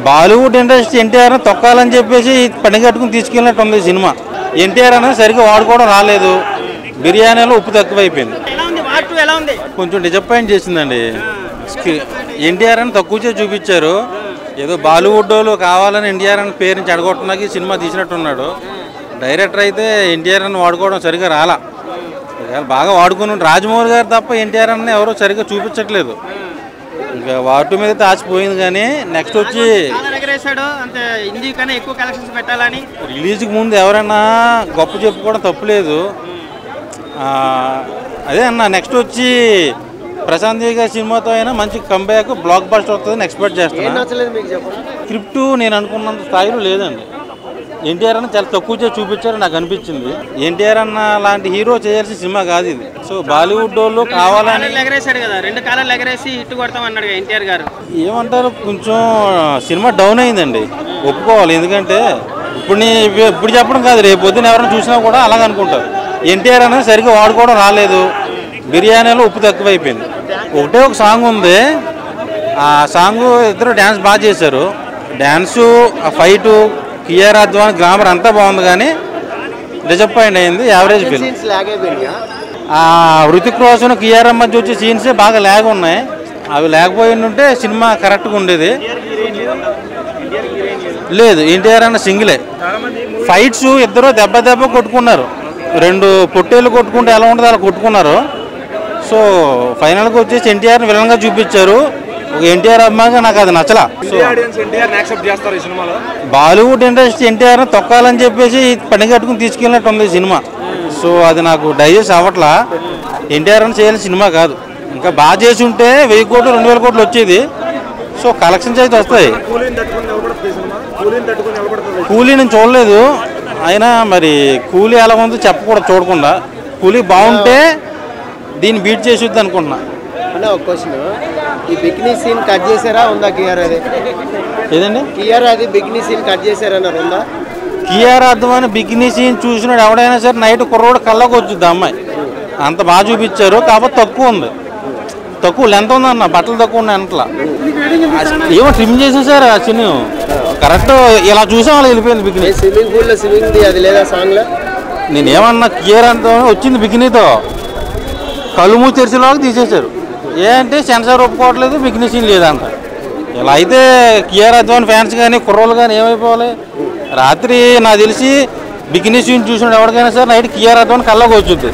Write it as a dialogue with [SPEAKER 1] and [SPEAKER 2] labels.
[SPEAKER 1] Bollywood industry NTR తొక్కాలని చెప్పేసి పని కట్టుకుని తీసుకెళ్ళినట్టుంది సినిమా. ఎన్టీఆర్ అనేది సరిగ్గా వాడుకోవడం రాలేదు. బిర్యానీలో ఉప్పు తక్కువైపోయింది. కొంచెం డిసప్పాయింట్ చేసిందండి. ఎన్టీఆర్ అని తక్కువ చేసి చూపించారు. ఏదో బాలీవుడ్ వాళ్ళు కావాలని ఎన్టీఆర్ అని పేరుని చెడగొట్టడానికి సినిమా తీసినట్టున్నాడు. డైరెక్టర్ అయితే ఎన్టీఆర్ అని వాడుకోవడం సరిగ్గా రాలా. బాగా వాడుకుని రాజమౌళి గారు తప్ప ఎన్టీఆర్ అని ఎవరో సరిగ్గా చూపించట్లేదు. ఇంకా వాటి మీద తాచిపోయింది. కానీ నెక్స్ట్ వచ్చి రిలీజ్కి ముందు ఎవరైనా గొప్ప చెప్పుకోవడం తప్పులేదు. అదే అన్న నెక్స్ట్ వచ్చి ప్రశాంత్ గారి సినిమాతో అయినా మంచి కంబ్యాక్ బ్లాక్ బస్టర్ వస్తుందని ఎక్స్పెక్ట్ చేస్తున్నాను. స్క్రిప్ట్ నేను అనుకున్నంత స్థాయిలో లేదండి. ఎన్టీఆర్ అన్న చాలా తక్కువ చేసి చూపించారని నాకు అనిపించింది. ఎన్టీఆర్ అన్న లాంటి హీరో చేయాల్సిన సినిమా కాదు ఇది. సో బాలీవుడ్ వాళ్ళు కావాలని
[SPEAKER 2] ఎగరేసాడు కదా, 2 కాలాలు ఎగరేసి హిట్ కొడతాం అన్నాడు ఎన్టీఆర్ గారు.
[SPEAKER 1] ఏమంటారు, కొంచెం సినిమా డౌన్ అయిందండి, ఒప్పుకోవాలి. ఎందుకంటే ఇప్పుడు చెప్పడం కాదు, రేపు పొద్దున ఎవరైనా చూసినా కూడా అలాగ అనుకుంటారు. ఎన్టీఆర్ అనేది సరిగ్గా వాడుకోవడం రాలేదు. బిర్యానీలో ఉప్పు తక్కువైపోయింది. ఒకటే ఒక సాంగ్ ఉంది, ఆ సాంగ్ ఇద్దరు డ్యాన్స్ బాగా చేశారు. డ్యాన్సు, ఆ ఫైటు, కియారా అద్వానీ గ్రామర్ అంతా బాగుంది. కానీ డిసప్పాయింట్ అయింది, యావరేజ్ ఫిల్మ్. హృతిక్ రోషన్ కియారా మధ్య వచ్చే సీన్సే బాగా ల్యాగ్ ఉన్నాయి. అవి లేకపోయి ఉంటే సినిమా కరెక్ట్గా ఉండేది. లేదు, ఎన్టీఆర్ అన్న సింగిలే. ఫైట్స్ ఇద్దరు దెబ్బ కొట్టుకున్నారు. 2 పొట్టేళ్ళు కొట్టుకుంటే ఎలా ఉంటుందో అలా కొట్టుకున్నారు. సో ఫైనల్గా వచ్చేసి ఎన్టీఆర్ని విలన్గా చూపించారు. ఒక ఎన్టీఆర్ అమ్మాయిగా నాకు అది నచ్చలా. సో బాలీవుడ్ ఇండస్ట్రీ ఎన్టీఆర్ తొక్కాలని చెప్పేసి పని కట్టుకుని తీసుకెళ్ళినట్టుంది సినిమా. సో అది నాకు డైజెస్ట్ అవ్వట్లా. ఎన్టీఆర్ అని చేయాల్సిన సినిమా కాదు. ఇంకా బాగా చేసి ఉంటే 1000 కోట్లు 2000 కోట్లు వచ్చేది. సో కలెక్షన్స్ అయితే వస్తాయి. కూలీ నేను చూడలేదు, అయినా మరి కూలీ ఎలా ఉందో చెప్పకూడదు చూడకుండా. కూలీ బాగుంటే దీన్ని బీట్ చేసిద్ది అనుకుంటున్నా.
[SPEAKER 3] అంటే ఒక క్వశ్చన్, ఈ బికినీ సీన్ కట్ చేశారా ఉందా కియారా? అది
[SPEAKER 1] ఏదండి
[SPEAKER 3] కియారా, అది బికినీ సీన్ కట్ చేశారన్నారు ఉందా?
[SPEAKER 1] కియారా అద్వానీ బికినీ సీన్ చూసినాడు ఎవడైనా సరే నైట్ కుర్రోడు కళ్ళకు వచ్చింది అమ్మాయి. అంత బాగా చూపించారు. కాకపోతే తక్కువ ఉంది, తక్కువ లెంత్ ఉంది అన్న, బట్టలు తక్కువ ఉన్నాయి అంతలా. ఏమో ట్రిమ్ చేసేసారు ఆ సీన్. కరెక్ట్ ఇలా చూసాం అలా వెళ్ళిపోయింది బికినీ.
[SPEAKER 3] స్విమ్మింగ్ పూల్ లో స్విమ్మింగ్ అది లేదా సాంగ్ లో?
[SPEAKER 1] నేనేమన్నా కియారా వచ్చింది బికినీతో, కళ్ళు మూసి తెరిచేలాగా తీసేశారు. ఏంటంటే సెన్సార్ ఒప్పుకోవట్లేదు, బికినీ సీన్ లేదంట. ఇలా అయితే కియారా అద్వానీ ఫ్యాన్స్ కానీ కుర్రోళ్ళు కానీ ఏమైపోవాలి? రాత్రి నాకు తెలిసి బికినీ సీన్ చూసినప్పుడు ఎవరికైనా సరే నైట్ కియారా అద్వానీ కళ్ళకు వచ్చుద్ది.